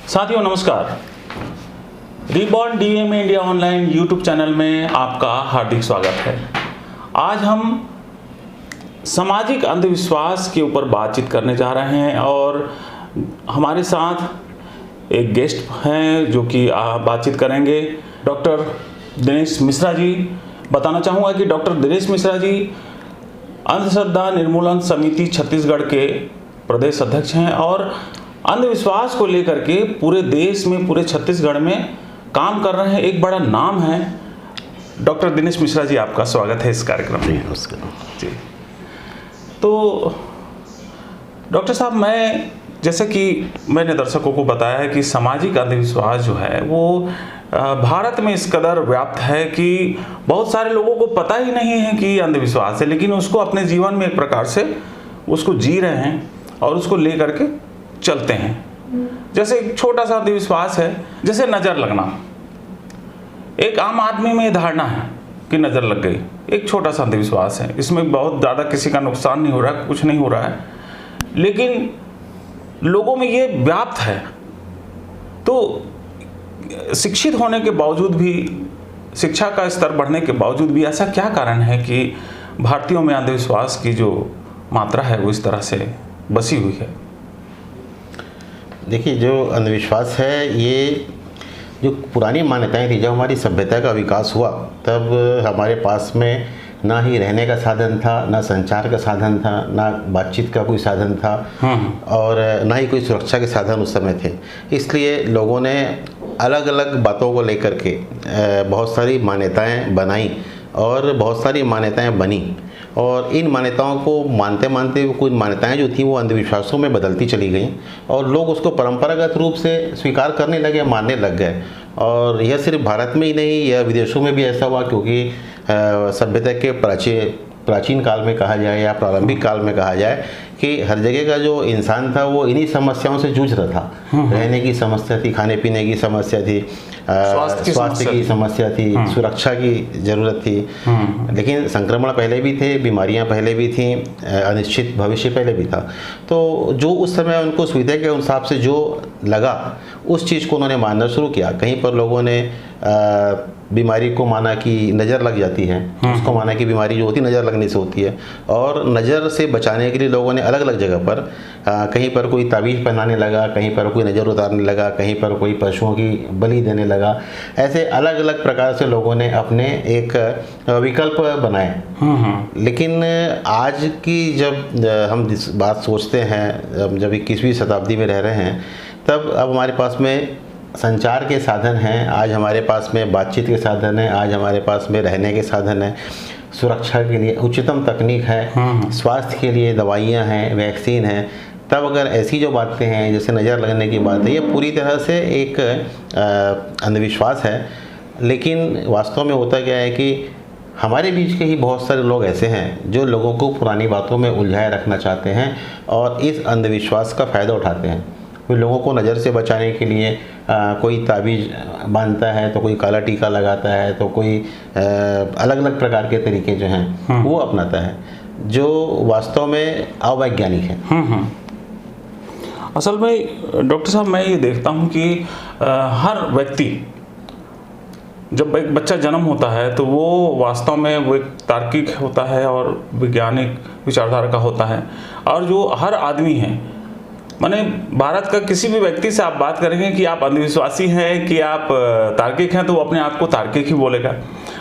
साथियों नमस्कार। Reborn DMA India online YouTube channel में आपका हार्दिक स्वागत है। आज हम सामाजिक अंधविश्वास के ऊपर बातचीत करने जा रहे हैं और हमारे साथ एक गेस्ट हैं जो कि बातचीत करेंगे, डॉक्टर दिनेश मिश्रा जी। बताना चाहूँगा कि डॉक्टर दिनेश मिश्रा जी अंधश्रद्धा निर्मूलन समिति छत्तीसगढ़ के प्रदेश अध्यक्ष हैं और अंधविश्वास को लेकर के पूरे देश में, पूरे छत्तीसगढ़ में काम कर रहे हैं। एक बड़ा नाम है। डॉक्टर दिनेश मिश्रा जी, आपका स्वागत है इस कार्यक्रम में। नमस्कार जी। तो डॉक्टर साहब, मैं जैसे कि मैंने दर्शकों को बताया है कि सामाजिक अंधविश्वास जो है वो भारत में इस कदर व्याप्त है कि बहुत सारे लोगों को पता ही नहीं है कि अंधविश्वास है, लेकिन उसको अपने जीवन में एक प्रकार से उसको जी रहे हैं और उसको लेकर के चलते हैं। जैसे एक छोटा सा अंधविश्वास है, जैसे नज़र लगना। एक आम आदमी में धारणा है कि नज़र लग गई, एक छोटा सा अंधविश्वास है। इसमें बहुत ज़्यादा किसी का नुकसान नहीं हो रहा है, कुछ नहीं हो रहा है, लेकिन लोगों में ये व्याप्त है। तो शिक्षित होने के बावजूद भी, शिक्षा का स्तर बढ़ने के बावजूद भी ऐसा क्या कारण है कि भारतीयों में अंधविश्वास की जो मात्रा है वो इस तरह से बसी हुई है? देखिए, जो अंधविश्वास है, ये जो पुरानी मान्यताएं थी, जब हमारी सभ्यता का विकास हुआ तब हमारे पास में ना ही रहने का साधन था, ना संचार का साधन था, ना बातचीत का कोई साधन था और ना ही कोई सुरक्षा के साधन उस समय थे। इसलिए लोगों ने अलग अलग बातों को लेकर के बहुत सारी मान्यताएं बनाई और बहुत सारी मान्यताएं बनी और इन मान्यताओं को मानते मानते कुछ मान्यताएं जो थी वो अंधविश्वासों में बदलती चली गई और लोग उसको परंपरागत रूप से स्वीकार करने लगे, मानने लग गए। और यह सिर्फ भारत में ही नहीं, यह विदेशों में भी ऐसा हुआ, क्योंकि सभ्यता के प्राचीन काल में कहा जाए या प्रारंभिक काल में कहा जाए कि हर जगह का जो इंसान था वो इन्हीं समस्याओं से जूझ रहा था। रहने की समस्या थी, खाने पीने की समस्या थी, स्वास्थ्य की समस्या थी, सुरक्षा की ज़रूरत थी। लेकिन संक्रमण पहले भी थे, बीमारियां पहले भी थीं, अनिश्चित भविष्य पहले भी था। तो जो उस समय उनको सुविधा के हिसाब से जो लगा उस चीज़ को उन्होंने मानना शुरू किया। कहीं पर लोगों ने बीमारी को माना कि नज़र लग जाती है, उसको माना कि बीमारी जो होती है नज़र लगने से होती है, और नज़र से बचाने के लिए लोगों ने अलग अलग जगह पर कहीं पर कोई ताबीज़ पहनाने लगा, कहीं पर कोई नज़र उतारने लगा, कहीं पर कोई पशुओं की बलि देने लगा। ऐसे अलग अलग प्रकार से लोगों ने अपने एक विकल्प बनाए। लेकिन आज की जब हम इस बात सोचते हैं, जब 21वीं शताब्दी में रह रहे हैं, तब अब हमारे पास में संचार के साधन हैं, आज हमारे पास में बातचीत के साधन हैं, आज हमारे पास में रहने के साधन हैं, सुरक्षा के लिए उच्चतम तकनीक है, स्वास्थ्य के लिए दवाइयाँ हैं, वैक्सीन है। तब अगर ऐसी जो बातें हैं जैसे नज़र लगने की बात है, ये पूरी तरह से एक अंधविश्वास है। लेकिन वास्तव में होता क्या है कि हमारे बीच के ही बहुत सारे लोग ऐसे हैं जो लोगों को पुरानी बातों में उलझाए रखना चाहते हैं और इस अंधविश्वास का फ़ायदा उठाते हैं। कोई लोगों को नज़र से बचाने के लिए कोई ताबीज़ बांधता है, तो कोई काला टीका लगाता है, तो कोई अलग अलग प्रकार के तरीके जो हैं वो अपनाता है, जो वास्तव में अवैज्ञानिक है। असल में डॉक्टर साहब, मैं ये देखता हूँ कि हर व्यक्ति, जब एक बच्चा जन्म होता है तो वो वास्तव में वो एक तार्किक होता है और वैज्ञानिक विचारधारा का होता है। और जो हर आदमी है, माने भारत का किसी भी व्यक्ति से आप बात करेंगे कि आप अंधविश्वासी हैं कि आप तार्किक हैं, तो वो अपने आप को तार्किक ही बोलेगा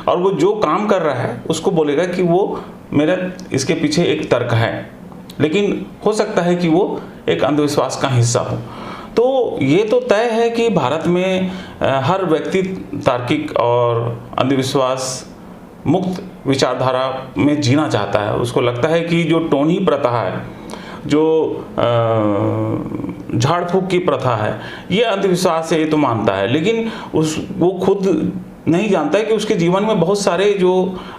और वो जो काम कर रहा है उसको बोलेगा कि वो मेरा इसके पीछे एक तर्क है, लेकिन हो सकता है कि वो एक अंधविश्वास का हिस्सा हो। तो ये तो तय है कि भारत में हर व्यक्ति तार्किक और अंधविश्वास मुक्त विचारधारा में जीना चाहता है। उसको लगता है कि जो टोनी प्रथा है, जो झाड़ फूक की प्रथा है, ये अंधविश्वास है, ये तो मानता है, लेकिन वो खुद नहीं जानता है कि उसके जीवन में बहुत सारे जो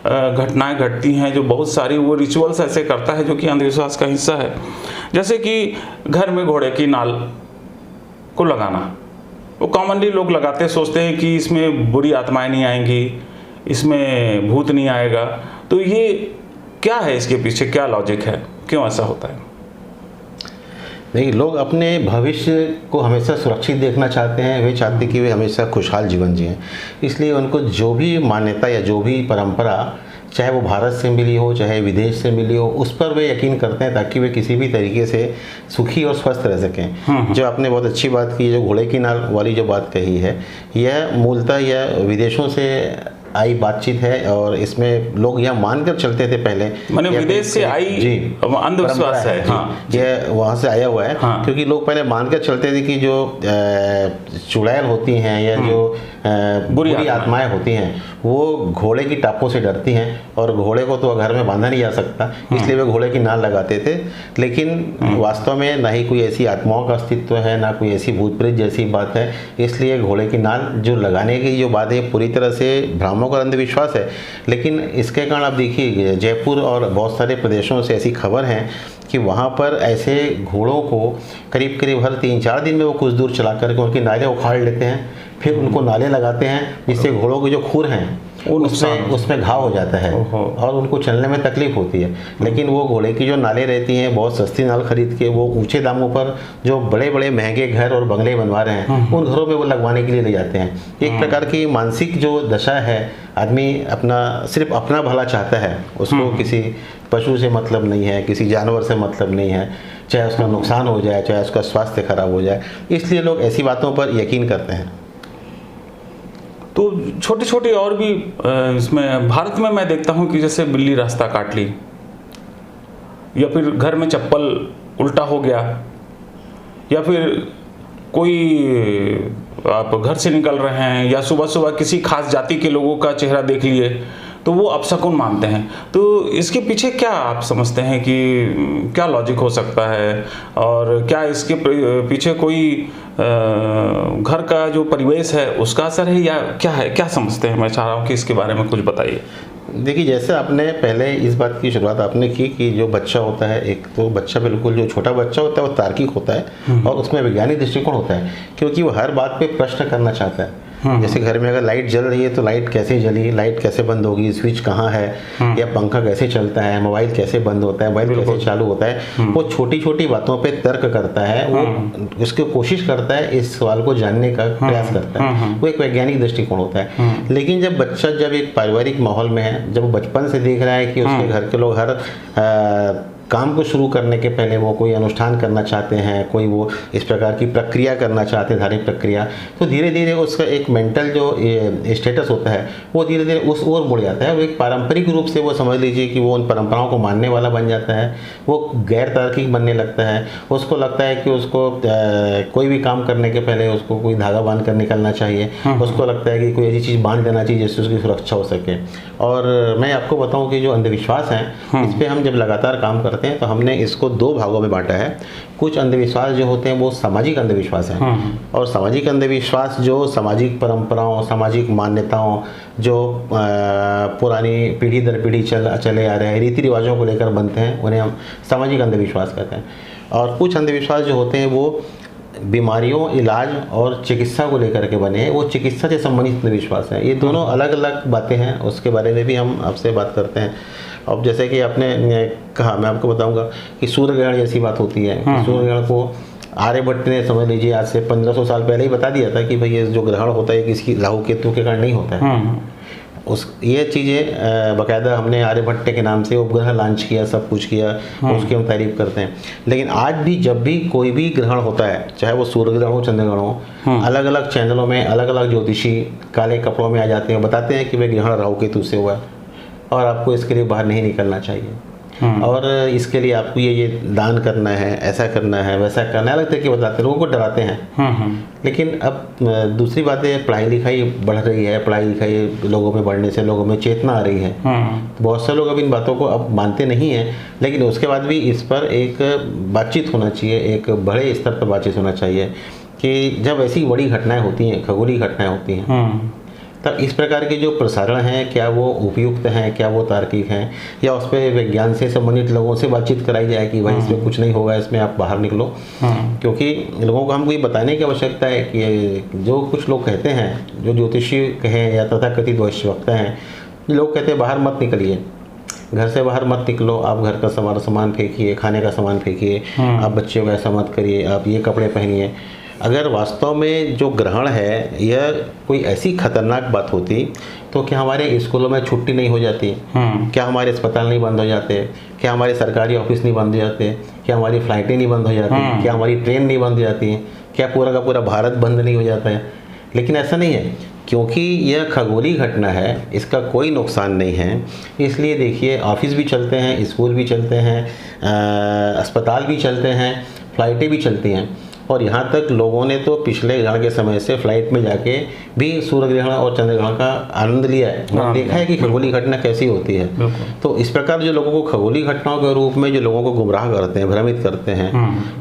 घटनाएं घटती हैं, जो बहुत सारी वो रिचुअल्स ऐसे करता है जो कि अंधविश्वास का हिस्सा है। जैसे कि घर में घोड़े की नाल को लगाना, वो कॉमनली लोग लगाते, सोचते हैं कि इसमें बुरी आत्माएं नहीं आएंगी, इसमें भूत नहीं आएगा। तो ये क्या है, इसके पीछे क्या लॉजिक है, क्यों ऐसा होता है? नहीं, लोग अपने भविष्य को हमेशा सुरक्षित देखना चाहते हैं, वे चाहते हैं कि वे हमेशा खुशहाल जीवन जिएं। इसलिए उनको जो भी मान्यता या जो भी परंपरा, चाहे वो भारत से मिली हो चाहे विदेश से मिली हो, उस पर वे यकीन करते हैं ताकि वे किसी भी तरीके से सुखी और स्वस्थ रह सकें। जो आपने बहुत अच्छी बात की, जो घोड़े की नाल वाली जो बात कही है, यह मूलतः यह विदेशों से आई बातचीत है और इसमें लोग यह मानकर चलते थे पहले, माने विदेश से आई जी अंधविश्वास है। हाँ, यह वहाँ से आया हुआ है। हाँ। क्योंकि लोग पहले मानकर चलते थे कि जो चुड़ैल होती हैं या जो बुरी आत्माएं होती हैं वो घोड़े की टापों से डरती हैं और घोड़े को तो घर में बांधा नहीं जा सकता, इसलिए वे घोड़े की नाल लगाते थे। लेकिन वास्तव में ना ही कोई ऐसी आत्माओं का अस्तित्व है, ना कोई ऐसी भूत प्रेत जैसी बात है, इसलिए घोड़े की नाल जो लगाने की जो बात है पूरी तरह से भ्रामक और अंधविश्वास है। लेकिन इसके कारण आप देखिए जयपुर और बहुत सारे प्रदेशों से ऐसी खबर है कि वहाँ पर ऐसे घोड़ों को करीब करीब हर 3-4 दिन में वो कुछ दूर चला करके उनकी नालें उखाड़ लेते हैं, फिर उनको नाले लगाते हैं जिससे घोड़ों के जो खुर हैं उसमें घाव हो जाता है और उनको चलने में तकलीफ होती है। लेकिन वो घोड़े की जो नालें रहती हैं, बहुत सस्ती नाल खरीद के वो ऊंचे दामों पर जो बड़े बड़े महंगे घर और बंगले बनवा रहे हैं उन घरों में वो लगवाने के लिए ले जाते हैं। एक प्रकार की मानसिक जो दशा है, आदमी सिर्फ अपना भला चाहता है, उसको किसी पशु से मतलब नहीं है, किसी जानवर से मतलब नहीं है, चाहे उसका नुकसान हो जाए चाहे उसका स्वास्थ्य खराब हो जाए, इसलिए लोग ऐसी बातों पर यकीन करते हैं। तो छोटी छोटी और भी इसमें भारत में मैं देखता हूँ कि जैसे बिल्ली रास्ता काट ली, या फिर घर में चप्पल उल्टा हो गया, या फिर कोई आप घर से निकल रहे हैं या सुबह सुबह किसी खास जाति के लोगों का चेहरा देख लिए तो वो अपशकुन मानते हैं। तो इसके पीछे क्या आप समझते हैं कि क्या लॉजिक हो सकता है, और क्या इसके पीछे कोई घर का जो परिवेश है उसका असर है या क्या है, क्या समझते हैं? मैं चाह रहा हूँ कि इसके बारे में कुछ बताइए। देखिए, जैसे आपने पहले इस बात की शुरुआत आपने की कि जो बच्चा होता है, एक तो बच्चा बिल्कुल जो छोटा बच्चा होता है वो तार्किक होता है और उसमें वैज्ञानिक दृष्टिकोण होता है, क्योंकि वो हर बात पे प्रश्न करना चाहता है। जैसे घर में अगर लाइट जल रही है तो लाइट कैसे जली, लाइट कैसे बंद होगी, स्विच कहाँ है, या पंखा कैसे चलता है, मोबाइल कैसे बंद होता है, मोबाइल कैसे चालू होता है, वो छोटी छोटी बातों पे तर्क करता है, वो उसकी कोशिश करता है, इस सवाल को जानने का प्रयास करता है, वो एक वैज्ञानिक दृष्टिकोण होता है। लेकिन जब बच्चा जब एक पारिवारिक माहौल में है, जब वो बचपन से देख रहा है कि उसके घर के लोग हर काम को शुरू करने के पहले वो कोई अनुष्ठान करना चाहते हैं, कोई वो इस प्रकार की प्रक्रिया करना चाहते हैं, धार्मिक प्रक्रिया, तो धीरे धीरे उसका एक मेंटल जो स्टेटस होता है वो धीरे धीरे उस ओर मुड़ जाता है। वो एक पारंपरिक रूप से वो समझ लीजिए कि वो उन परंपराओं को मानने वाला बन जाता है, वो गैर तार्किक बनने लगता है। उसको लगता है कि उसको कोई भी काम करने के पहले उसको कोई धागा बांध कर निकलना चाहिए, उसको लगता है कि कोई ऐसी चीज़ बांध देना चाहिए जिससे उसकी सुरक्षा हो सके। और मैं आपको बताऊँ कि जो अंधविश्वास हैं इस पर हम जब लगातार काम करते हैं तो हमने इसको 2 भागों में बांटा है। कुछ अंधविश्वास जो होते हैं वो सामाजिक अंधविश्वास हैं, और सामाजिक अंधविश्वास जो सामाजिक परंपराओं, सामाजिक मान्यताओं, जो पुरानी पीढ़ी दर पीढ़ी चले आ रहे हैं, रीति रिवाजों को लेकर बनते हैं, उन्हें हम सामाजिक अंधविश्वास कहते हैं। और कुछ अंधविश्वास जो होते हैं वो बीमारियों, इलाज और चिकित्सा को लेकर के बने हैं, वो चिकित्सा से संबंधित अंधविश्वास हैं। ये दोनों अलग अलग बातें हैं, उसके बारे में भी हम आपसे बात करते हैं। अब जैसे कि आपने कहा, मैं आपको बताऊंगा कि सूर्य ग्रहण जैसी बात होती है। सूर्य ग्रहण को आर्यभट्ट ने समझ लीजिए आज से 1500 साल पहले ही बता दिया था कि भाई ये जो ग्रहण होता है किसी राहु केतु के कारण नहीं होता है। ये चीज़ें बाकायदा हमने आर्यभट्ट के नाम से उपग्रह लॉन्च किया, सब कुछ किया, उसकी हम तारीफ करते हैं। लेकिन आज भी जब भी कोई भी ग्रहण होता है, चाहे वो सूर्य ग्रहण हो, चंद्र ग्रहण हो, अलग अलग चैनलों में अलग अलग ज्योतिषी काले कपड़ों में आ जाते हैं, बताते हैं कि वह ग्रहण राहु केतु से हुआ है और आपको इसके लिए बाहर नहीं निकलना चाहिए, और इसके लिए आपको ये दान करना है, ऐसा करना है, वैसा करना है, अलग तरीके बताते हैं, लोगों को डराते हैं। लेकिन अब दूसरी बात है, पढ़ाई लिखाई बढ़ रही है, पढ़ाई लिखाई लोगों में बढ़ने से लोगों में चेतना आ रही है। बहुत से लोग अब इन बातों को अब मानते नहीं हैं, लेकिन उसके बाद भी इस पर एक बातचीत होना चाहिए, एक बड़े स्तर पर बातचीत होना चाहिए कि जब ऐसी बड़ी घटनाएं होती हैं, खगोलीय घटनाएं होती हैं, तब इस प्रकार के जो प्रसारण हैं क्या वो उपयुक्त हैं, क्या वो तार्किक हैं, या उस पर विज्ञान से संबंधित लोगों से बातचीत कराई जाए कि भाई इसमें कुछ नहीं होगा, इसमें आप बाहर निकलो। क्योंकि लोगों को हमको ये बताने की आवश्यकता है कि जो कुछ लोग कहते हैं, जो ज्योतिषी कहें या तथाकथित भविष्यवक्ता हैं, लोग कहते हैं बाहर मत निकलिए, घर से बाहर मत निकलो, आप घर का सामान फेंकिए, खाने का सामान फेंकिए, आप बच्चों को ऐसा मत करिए, आप ये कपड़े पहनिए। अगर वास्तव में जो ग्रहण है यह कोई ऐसी खतरनाक बात होती तो क्या हमारे स्कूलों में छुट्टी नहीं हो जाती? क्या हमारे अस्पताल नहीं बंद हो जाते? क्या हमारे सरकारी ऑफिस नहीं बंद हो जाते? क्या हमारी फ्लाइटें नहीं बंद हो जाती? क्या हमारी ट्रेन नहीं बंद हो जाती? क्या पूरा का पूरा भारत बंद नहीं हो जाता है? लेकिन ऐसा नहीं है, क्योंकि यह खगोलीय घटना है, इसका कोई नुकसान नहीं है। इसलिए देखिए, ऑफिस भी चलते हैं, स्कूल भी चलते हैं, अस्पताल भी चलते हैं, फ्लाइटें भी चलती हैं। और यहाँ तक लोगों ने तो पिछले ग्रहण के समय से फ्लाइट में जाके भी सूर्य ग्रहण और चंद्र ग्रहण का आनंद लिया है, और देखा है कि खगोलीय घटना कैसी होती है। तो इस प्रकार जो लोगों को खगोलीय घटनाओं के रूप में जो लोगों को गुमराह करते हैं, भ्रमित करते हैं,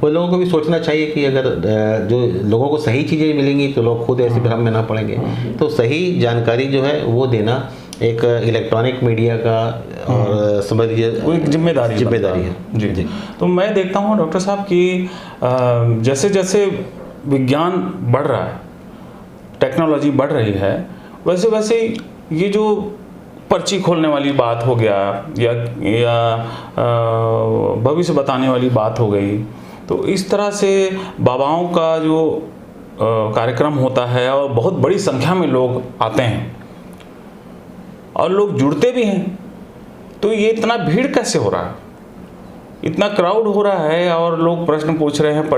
वो लोगों को भी सोचना चाहिए कि अगर जो लोगों को सही चीज़ें मिलेंगी तो लोग खुद ऐसे भ्रम में ना पड़ेंगे। तो सही जानकारी जो है वो देना एक इलेक्ट्रॉनिक मीडिया का और समझिए वो एक जिम्मेदारी है। जी। तो मैं देखता हूँ डॉक्टर साहब कि जैसे जैसे विज्ञान बढ़ रहा है, टेक्नोलॉजी बढ़ रही है, वैसे वैसे ये जो पर्ची खोलने वाली बात हो गया या भविष्य बताने वाली बात हो गई, तो इस तरह से बाबाओं का जो कार्यक्रम होता है और बहुत बड़ी संख्या में लोग आते हैं और लोग जुड़ते भी हैं, तो ये इतना भीड़ कैसे हो रहा है? इतना क्राउड हो रहा है और लोग प्रश्न पूछ रहे हैं,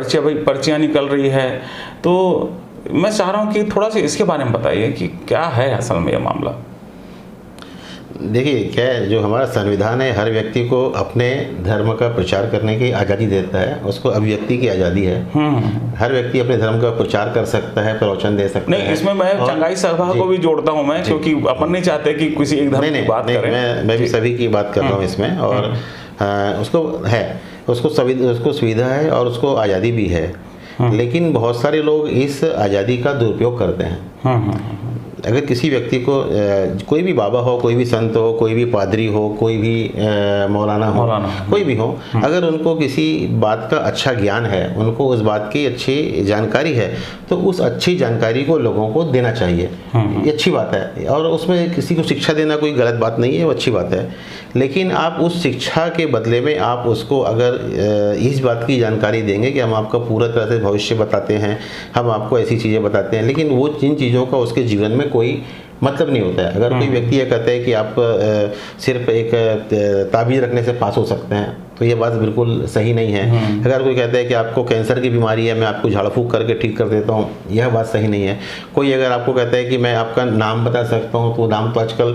पर्चियाँ निकल रही है। तो मैं चाह रहा हूँ कि थोड़ा सा इसके बारे में बताइए कि क्या है असल में ये मामला। देखिए, क्या है, जो हमारा संविधान है हर व्यक्ति को अपने धर्म का प्रचार करने की आज़ादी देता है, उसको अभिव्यक्ति की आज़ादी है। हर व्यक्ति अपने धर्म का प्रचार कर सकता है, प्रवचन दे सकता है। नहीं, इसमें मैं चंगाई सभा को भी जोड़ता हूँ मैं, क्योंकि अपन नहीं चाहते कि किसी एक धर्म की बात करें। मैं भी सभी की बात कर रहा हूँ इसमें, और उसको सुविधा है और उसको आज़ादी भी है। लेकिन बहुत सारे लोग इस आज़ादी का दुरुपयोग करते हैं। अगर किसी व्यक्ति को कोई भी बाबा हो, कोई भी संत हो, कोई भी पादरी हो, कोई भी मौलाना हो, कोई भी हो, अगर उनको किसी बात का अच्छा ज्ञान है, उनको उस बात की अच्छी जानकारी है, तो उस अच्छी जानकारी को लोगों को देना चाहिए। ये अच्छी बात है, और उसमें किसी को शिक्षा देना कोई गलत बात नहीं है, वो अच्छी बात है। लेकिन आप उस शिक्षा के बदले में आप उसको अगर इस बात की जानकारी देंगे कि हम आपका पूरा तरह से भविष्य बताते हैं, हम आपको ऐसी चीज़ें बताते हैं, लेकिन वो जिन चीज़ों का उसके जीवन में कोई मतलब नहीं होता है। अगर कोई व्यक्ति ये कहता है कि आप सिर्फ एक ताबीज़ रखने से पास हो सकते हैं, तो ये बात बिल्कुल सही नहीं है। अगर कोई कहता है कि आपको कैंसर की बीमारी है, मैं आपको झाड़ फूंक करके ठीक कर देता हूँ, यह बात सही नहीं है। कोई अगर आपको कहता है कि मैं आपका नाम बता सकता हूँ, तो नाम तो आजकल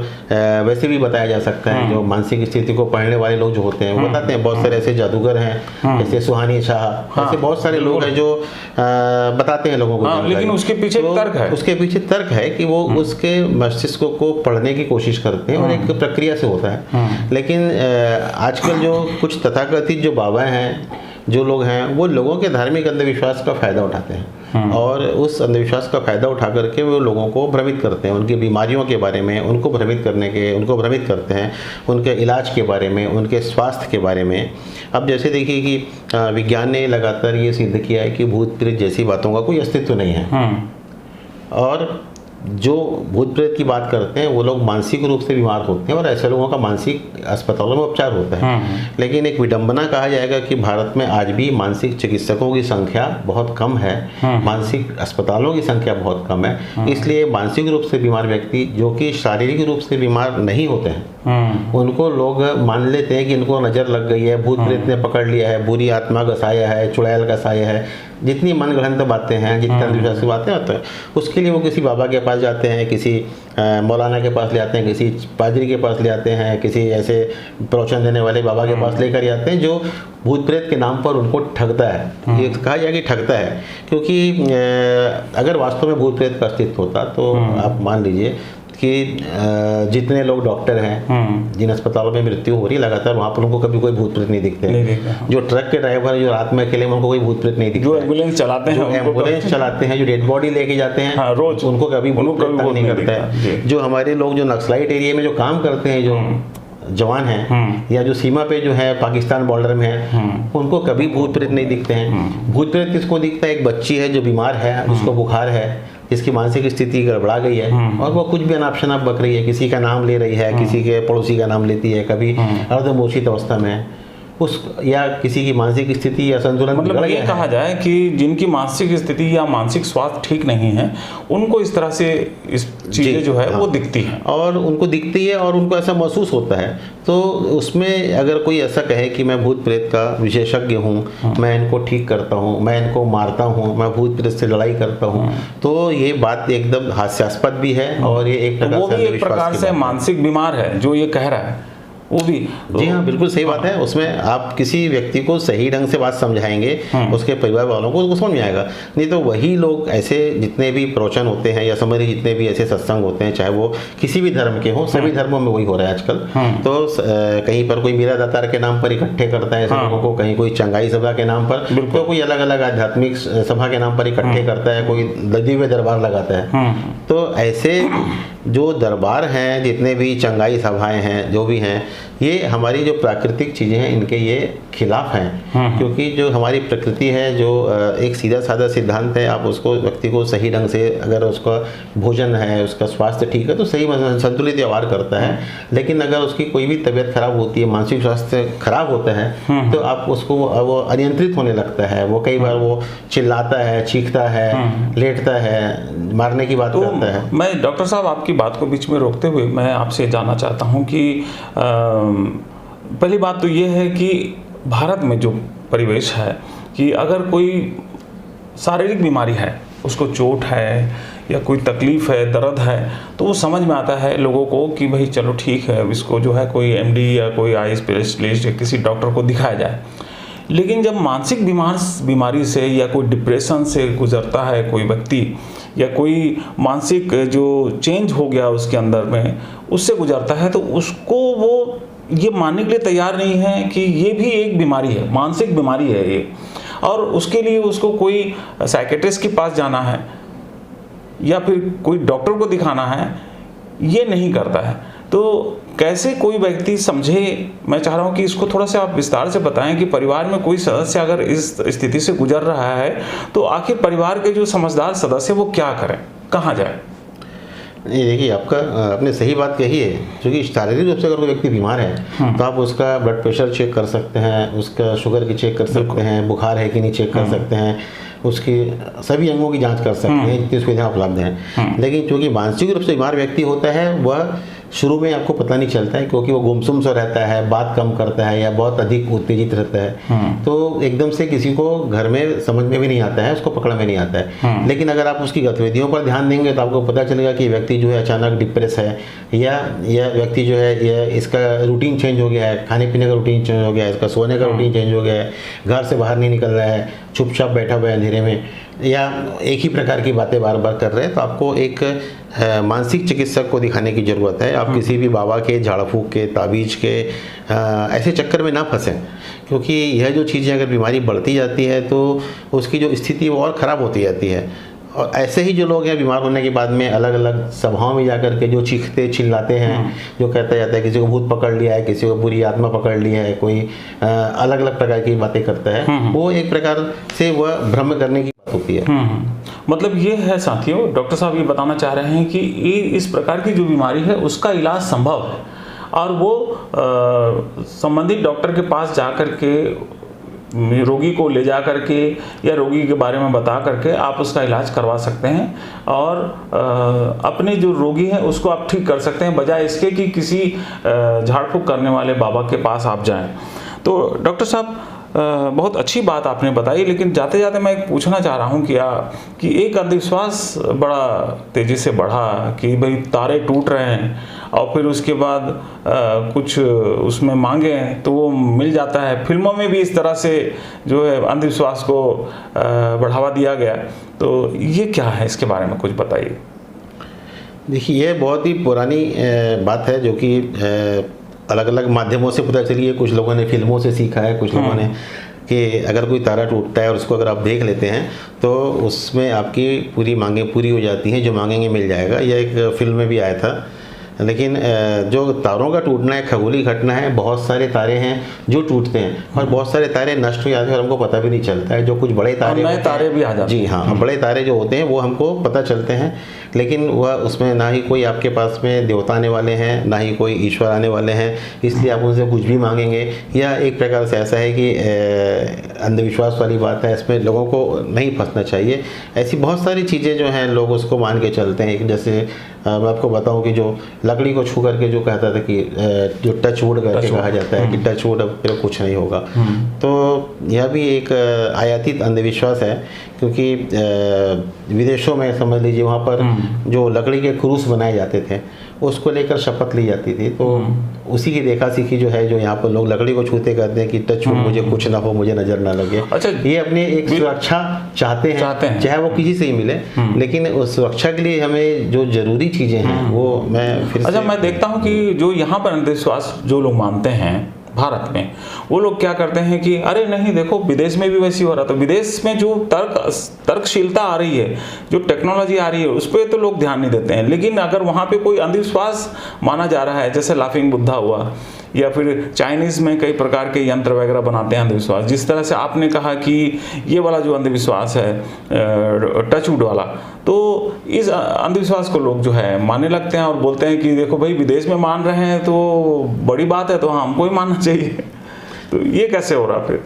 वैसे भी बताया जा सकता है। जो मानसिक स्थिति को पढ़ने वाले लोग जो होते हैं वो बताते हैं। बहुत सारे ऐसे जादूगर हैं, जैसे सुहानी शाह, ऐसे बहुत सारे लोग हैं जो बताते हैं लोगों को। लेकिन उसके पीछे तर्क है, उसके पीछे तर्क है कि वो उसके मस्तिष्क को पढ़ने की कोशिश करते हैं, और एक प्रक्रिया से होता है। लेकिन आजकल जो कुछ तथाकथित जो बाबा हैं, जो लोग हैं, वो लोगों के धार्मिक अंधविश्वास का फ़ायदा उठाते हैं, और उस अंधविश्वास का फ़ायदा उठा करके वो लोगों को भ्रमित करते हैं, उनकी बीमारियों के बारे में उनको भ्रमित करते हैं, उनके इलाज के बारे में, उनके स्वास्थ्य के बारे में। अब जैसे देखिए कि विज्ञान ने लगातार ये सिद्ध किया है कि भूत प्रेत जैसी बातों का कोई अस्तित्व नहीं है, और जो भूत प्रेत की बात करते हैं वो लोग मानसिक रूप से बीमार होते हैं, और ऐसे लोगों का मानसिक अस्पतालों में उपचार होता है। लेकिन एक विडंबना कहा जाएगा कि भारत में आज भी मानसिक चिकित्सकों की संख्या बहुत कम है, मानसिक अस्पतालों की संख्या बहुत कम है। इसलिए मानसिक रूप से बीमार व्यक्ति जो कि शारीरिक रूप से बीमार नहीं होते हैं, उनको लोग मान लेते हैं कि इनको नज़र लग गई है, भूत प्रेत ने पकड़ लिया है, बुरी आत्मा का साया है, चुड़ैल का साया है, जितनी मनगढ़ंत बातें हैं, जितनी अंधविश्वास की बातें होती हैं, उसके लिए वो किसी बाबा के पास जाते हैं, किसी मौलाना के पास ले आते हैं, किसी पादरी के पास ले आते हैं, किसी ऐसे प्रवचन देने वाले बाबा के पास लेकर आते हैं जो भूत प्रेत के नाम पर उनको ठगता है। ये कहा जाए कि ठगता है, क्योंकि अगर वास्तव में भूत प्रेत का अस्तित्व होता तो आप मान लीजिए कि जितने लोग डॉक्टर हैं, जिन अस्पतालों में मृत्यु हो रही लगातार, वहाँ पर उनको कभी कोई भूत प्रेत नहीं दिखते। जो ट्रक के ड्राइवर जो रात में अकेले, उनको कोई भूत प्रेत नहीं दिखता। जो एम्बुलेंस चलाते हैं, जो डेड बॉडी लेके जाते हैं रोज, उनको कभी भूत प्रेत नहीं करता है। जो हमारे लोग जो नक्सलाइट एरिया में जो काम करते हैं, जो जवान हैं या जो सीमा पे जो है पाकिस्तान बॉर्डर में है, उनको कभी भूत प्रेत नहीं दिखते हैं। भूत प्रेत किसको दिखता है? एक बच्ची है जो बीमार है, जिसको बुखार है, जिसकी मानसिक स्थिति गड़बड़ा गई है और वो कुछ भी अनाप शनाप बक रही है, किसी का नाम ले रही है, किसी के पड़ोसी का नाम लेती है, कभी अर्धमूर्छित अवस्था में है, उस या किसी की मानसिक स्थिति या संतुलन मतलब ये कहा जाए कि जिनकी मानसिक स्थिति या मानसिक स्वास्थ्य ठीक नहीं है, उनको इस तरह से इस चीज़ें जो है वो दिखती हैं और उनको दिखती है और उनको ऐसा महसूस होता है। तो उसमें अगर कोई ऐसा कहे कि मैं भूत प्रेत का विशेषज्ञ हूँ, मैं इनको ठीक करता हूँ, मैं इनको मारता हूँ, मैं भूत प्रेत से लड़ाई करता हूँ, तो ये बात एकदम हास्यास्पद भी है और ये एक प्रकार से मानसिक बीमार है जो ये कह रहा है, वो भी। जी हाँ, बिल्कुल सही बात है। उसमें आप किसी व्यक्ति को सही ढंग से बात समझाएंगे, उसके परिवार वालों को उसको समझ में आएगा। नहीं तो वही लोग ऐसे जितने भी प्रवचन होते हैं या समझ जितने भी ऐसे सत्संग होते हैं, चाहे वो किसी भी धर्म के हों, सभी धर्मों में वही हो रहा है आजकल। तो कहीं पर कोई मीरा दातार के नाम पर इकट्ठे करता है लोगों को, कहीं कोई चंगाई सभा के नाम पर, तो कोई अलग अलग आध्यात्मिक सभा के नाम पर इकट्ठे करता है, कोई दिव्य दरबार लगाता है। तो ऐसे जो दरबार हैं, जितने भी चंगाई सभाएं हैं, जो भी हैं, ये हमारी जो प्राकृतिक चीज़ें हैं इनके ये खिलाफ हैं। क्योंकि जो हमारी प्रकृति है, जो एक सीधा साधा सिद्धांत है, आप उसको व्यक्ति को सही ढंग से, अगर उसका भोजन है, उसका स्वास्थ्य ठीक है, तो सही संतुलित व्यवहार करता है। लेकिन अगर उसकी कोई भी तबीयत खराब होती है, मानसिक स्वास्थ्य खराब होता है, तो आप उसको वो अनियंत्रित होने लगता है। वो कई बार वो चिल्लाता है, चीखता है, लेटता है, मारने की बात करता है। मैं डॉक्टर साहब आपकी बात को बीच में रोकते हुए मैं आपसे जानना चाहता हूँ कि पहली बात तो ये है कि भारत में जो परिवेश है कि अगर कोई शारीरिक बीमारी है, उसको चोट है या कोई तकलीफ़ है, दर्द है, तो वो समझ में आता है लोगों को कि भाई चलो ठीक है, इसको जो है कोई एमडी या कोई आई स्पेशलिस्ट या किसी डॉक्टर को दिखाया जाए। लेकिन जब मानसिक बीमारी से या कोई डिप्रेशन से गुजरता है कोई व्यक्ति, या कोई मानसिक जो चेंज हो गया उसके अंदर में, उससे गुजरता है, तो उसको वो ये मानने के लिए तैयार नहीं है कि ये भी एक बीमारी है, मानसिक बीमारी है ये, और उसके लिए उसको कोई साइकेट्रिस्ट के पास जाना है या फिर कोई डॉक्टर को दिखाना है, ये नहीं करता है। तो कैसे कोई व्यक्ति समझे, मैं चाह रहा हूँ कि इसको थोड़ा सा आप विस्तार से बताएं कि परिवार में कोई सदस्य अगर इस स्थिति से गुजर रहा है तो आखिर परिवार के जो समझदार सदस्य वो क्या करें, कहाँ जाए? ये देखिए, आपने सही बात कही है। क्योंकि शारीरिक रूप से अगर कोई व्यक्ति बीमार है तो आप उसका ब्लड प्रेशर चेक कर सकते हैं, उसका शुगर की चेक कर सकते हैं, बुखार है कि नहीं चेक कर सकते हैं, उसकी सभी अंगों की जांच कर सकते हैं, जितनी सुविधाएं उपलब्ध हैं। लेकिन चूँकि मानसिक रूप से बीमार व्यक्ति होता है, वह शुरू में आपको पता नहीं चलता है, क्योंकि वो गुमसुम सा रहता है, बात कम करता है या बहुत अधिक उत्तेजित रहता है, तो एकदम से किसी को घर में समझ में भी नहीं आता है, उसको पकड़ में नहीं आता है। लेकिन अगर आप उसकी गतिविधियों पर ध्यान देंगे तो आपको पता चलेगा कि व्यक्ति जो है अचानक डिप्रेस है, या व्यक्ति जो है इसका रूटीन चेंज हो गया है, खाने पीने का रूटीन चेंज हो गया है, इसका सोने का रूटीन चेंज हो गया है, घर से बाहर नहीं निकल रहा है, चुपचाप बैठा हुआ है अंधेरे में, या एक ही प्रकार की बातें बार बार कर रहे हैं, तो आपको एक मानसिक चिकित्सक को दिखाने की ज़रूरत है। आप किसी भी बाबा के, झाड़ फूक के, ताबीज़ के ऐसे चक्कर में ना फंसें, क्योंकि यह जो चीज़ें अगर बीमारी बढ़ती जाती है तो उसकी जो स्थिति वो और ख़राब होती जाती है। और ऐसे ही जो लोग हैं बीमार होने के बाद में अलग अलग सभाओं में जाकर के जो चीखते चिल्लाते हैं, जो कहता जाता है किसी को भूत पकड़ लिया है, किसी को बुरी आत्मा पकड़ लिया है, कोई अलग अलग प्रकार की बातें करता है, वो एक प्रकार से वह भ्रम करने की बात होती है। मतलब ये है साथियों, डॉक्टर साहब ये बताना चाह रहे हैं कि ये इस प्रकार की जो बीमारी है उसका इलाज संभव है, और वो संबंधित डॉक्टर के पास जा कर के, रोगी को ले जा करके या रोगी के बारे में बता करके आप उसका इलाज करवा सकते हैं, और अपने जो रोगी हैं उसको आप ठीक कर सकते हैं, बजाय इसके कि किसी झाड़ फूक करने वाले बाबा के पास आप जाएं। तो डॉक्टर साहब बहुत अच्छी बात आपने बताई, लेकिन जाते जाते मैं पूछना चाह रहा हूँ कि एक अंधविश्वास बड़ा तेज़ी से बढ़ा कि भाई तारे टूट रहे हैं, और फिर उसके बाद कुछ उसमें मांगे तो वो मिल जाता है। फिल्मों में भी इस तरह से जो है अंधविश्वास को बढ़ावा दिया गया, तो ये क्या है, इसके बारे में कुछ बताइए। देखिए, ये बहुत ही पुरानी बात है, जो कि अलग अलग माध्यमों से पता चली है। कुछ लोगों ने फिल्मों से सीखा है, कुछ लोगों ने कि अगर कोई तारा टूटता है और उसको अगर आप देख लेते हैं तो उसमें आपकी पूरी मांगें पूरी हो जाती हैं, जो मांगेंगे मिल जाएगा। यह एक फिल्म में भी आया था, लेकिन जो तारों का टूटना है खगोलीय घटना है। बहुत सारे तारे हैं जो टूटते हैं और बहुत सारे तारे नष्ट हो जाते हैं और हमको पता भी नहीं चलता है। जो कुछ बड़े तारे नए तारे भी आ जाते हैं। जी हाँ, बड़े तारे जो होते हैं वो हमको पता चलते हैं, लेकिन वह उसमें ना ही कोई आपके पास में देवता आने वाले हैं, ना ही कोई ईश्वर आने वाले हैं, इसलिए आप उनसे कुछ भी मांगेंगे। या एक प्रकार से ऐसा है कि अंधविश्वास वाली बात है, इसमें लोगों को नहीं फंसना चाहिए। ऐसी बहुत सारी चीज़ें जो हैं लोग उसको मान के चलते हैं। जैसे मैं आपको बताऊं कि जो लकड़ी को छू करके जो कहता था कि जो टच वुड करके कहा जाता है कि टच वुड, अब फिर कुछ नहीं होगा। तो यह भी एक आयातित अंधविश्वास है, क्योंकि विदेशों में समझ लीजिए वहाँ पर जो लकड़ी के क्रूस बनाए जाते थे उसको लेकर शपथ ली जाती थी। तो उसी की देखा सीखी जो है, जो यहाँ पर लोग लकड़ी को छूते करते हैं कि टच वुड, मुझे कुछ ना हो, मुझे नजर ना लगे। अच्छा, ये अपनी एक सुरक्षा चाहते हैं, चाहे वो किसी से ही मिले, लेकिन उस सुरक्षा के लिए हमें जो जरूरी चीजें हैं वो मैं फिर अच्छा, मैं देखता हूँ कि जो यहाँ पर अंधविश्वास जो लोग मानते हैं भारत में, वो लोग क्या करते हैं कि अरे नहीं देखो विदेश में भी वैसी हो रहा था। विदेश में जो तर्कशीलता आ रही है, जो टेक्नोलॉजी आ रही है, उस पर तो लोग ध्यान नहीं देते हैं। लेकिन अगर वहाँ पे कोई अंधविश्वास माना जा रहा है, जैसे लाफिंग बुद्धा हुआ, या फिर चाइनीज़ में कई प्रकार के यंत्र वगैरह बनाते हैं अंधविश्वास, जिस तरह से आपने कहा कि ये वाला जो अंधविश्वास है टचवुड वाला, तो इस अंधविश्वास को लोग जो है मानने लगते हैं और बोलते हैं कि देखो भाई विदेश में मान रहे हैं तो बड़ी बात है, तो हमको ही मानना चाहिए। तो ये कैसे हो रहा फिर?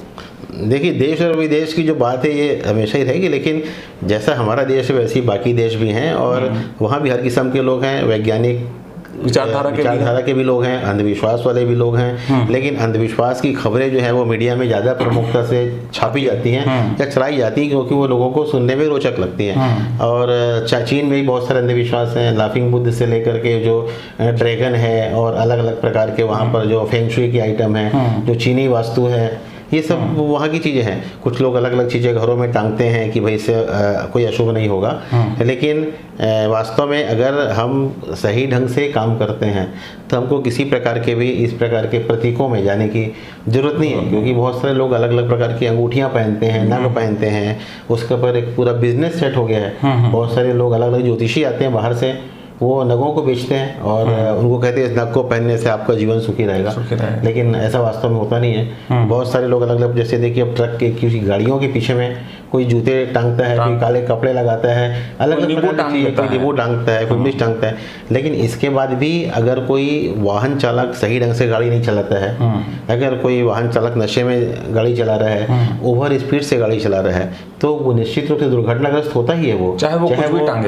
देखिए, देश और विदेश की जो बात है ये हमेशा ही रहेगी, लेकिन जैसा हमारा देश है वैसे ही बाकी देश भी हैं और वहाँ भी हर किस्म के लोग हैं, वैज्ञानिक विचारधारा के भी लोग हैं, अंधविश्वास वाले भी लोग हैं। लेकिन अंधविश्वास की खबरें जो है वो मीडिया में ज़्यादा प्रमुखता से छापी जाती हैं या चलाई जाती हैं, क्योंकि वो लोगों को सुनने में रोचक लगती हैं। और चीन में भी बहुत सारे अंधविश्वास हैं, लाफिंग बुद्ध से लेकर के जो ड्रैगन है और अलग अलग प्रकार के वहाँ पर जो फेंग शुई की आइटम है, जो चीनी वास्तु है, ये सब वहाँ की चीज़ें हैं। कुछ लोग अलग अलग चीज़ें घरों में टांगते हैं कि भाई इससे कोई अशुभ नहीं होगा, लेकिन वास्तव में अगर हम सही ढंग से काम करते हैं तो हमको किसी प्रकार के भी इस प्रकार के प्रतीकों में जाने की ज़रूरत नहीं है। क्योंकि बहुत सारे लोग अलग अलग प्रकार की अंगूठियाँ पहनते हैं, नग पहनते हैं, उसके ऊपर एक पूरा बिजनेस सेट हो गया है। बहुत सारे लोग अलग अलग ज्योतिषी आते हैं बाहर से, वो नगों को बेचते हैं और उनको कहते हैं इस नग को पहनने से आपका जीवन सुखी रहेगा। लेकिन ऐसा वास्तव में होता नहीं है। बहुत सारे लोग अलग अलग, जैसे देखिए अब ट्रक के किसी गाड़ियों के पीछे में कोई जूते टांगता है, कोई काले कपड़े लगाता है, अलग अलग प्रकार की, कोई नींबू टांगता है, कोई मिर्च टांगता है। लेकिन इसके बाद भी अगर कोई वाहन चालक सही ढंग से गाड़ी नहीं चलाता है, अगर कोई वाहन चालक नशे में गाड़ी चला रहा है, ओवर स्पीड से गाड़ी चला रहा है, तो वो निश्चित रूप से दुर्घटनाग्रस्त होता ही है। वो चाहे वो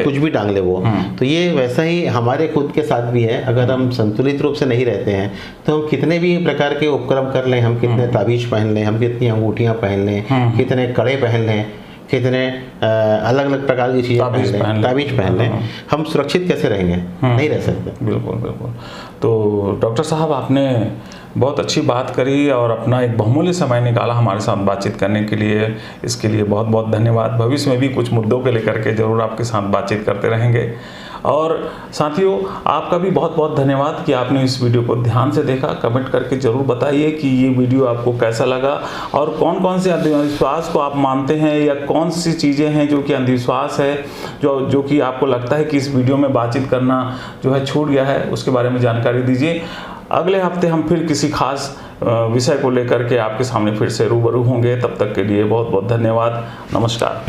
कुछ भी टांग ले वो। तो ये वैसा ही हमारे खुद के साथ भी है। अगर हम संतुलित रूप से नहीं रहते हैं तो हम कितने भी प्रकार के उपक्रम कर लें, हम कितने ताबीज पहन लें, हम कितनी अंगूठियां पहन लें, कितने कड़े पहन लें, कितने अलग अलग प्रकार की चीज़ें ताबीज पहन लें, हम सुरक्षित कैसे रहेंगे? नहीं रह सकते। बिल्कुल बिल्कुल। तो डॉक्टर साहब, आपने बहुत अच्छी बात करी और अपना एक बहुमूल्य समय निकाला हमारे साथ बातचीत करने के लिए। इसके लिए बहुत बहुत धन्यवाद। भविष्य में भी कुछ मुद्दों को लेकर के जरूर आपके साथ बातचीत करते रहेंगे। और साथियों, आपका भी बहुत बहुत धन्यवाद कि आपने इस वीडियो को ध्यान से देखा। कमेंट करके ज़रूर बताइए कि ये वीडियो आपको कैसा लगा और कौन कौन से अंधविश्वास को आप मानते हैं, या कौन सी चीज़ें हैं जो कि अंधविश्वास है, जो कि आपको लगता है कि इस वीडियो में बातचीत करना जो है छूट गया है, उसके बारे में जानकारी दीजिए। अगले हफ्ते हम फिर किसी खास विषय को लेकर के आपके सामने फिर से रूबरू होंगे। तब तक के लिए बहुत बहुत धन्यवाद। नमस्कार।